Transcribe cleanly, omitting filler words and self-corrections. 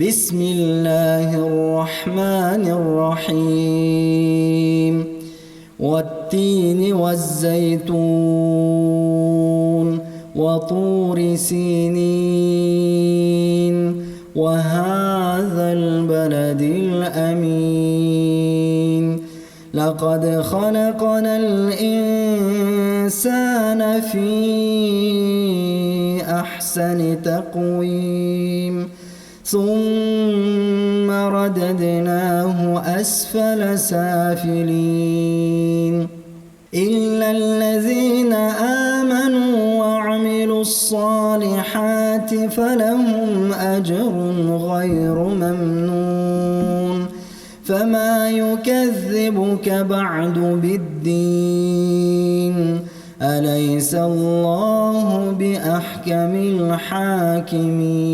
بسم الله الرحمن الرحيم والتين والزيتون وطور سينين وهذا البلد الأمين لقد خلقنا الإنسان في أحسن تقويم ثم رددناه أسفل سافلين إلا الذين آمنوا وعملوا الصالحات فلهم أجر غير ممنون فما يكذبك بعد بالدين أليس الله بأحكم الحاكمين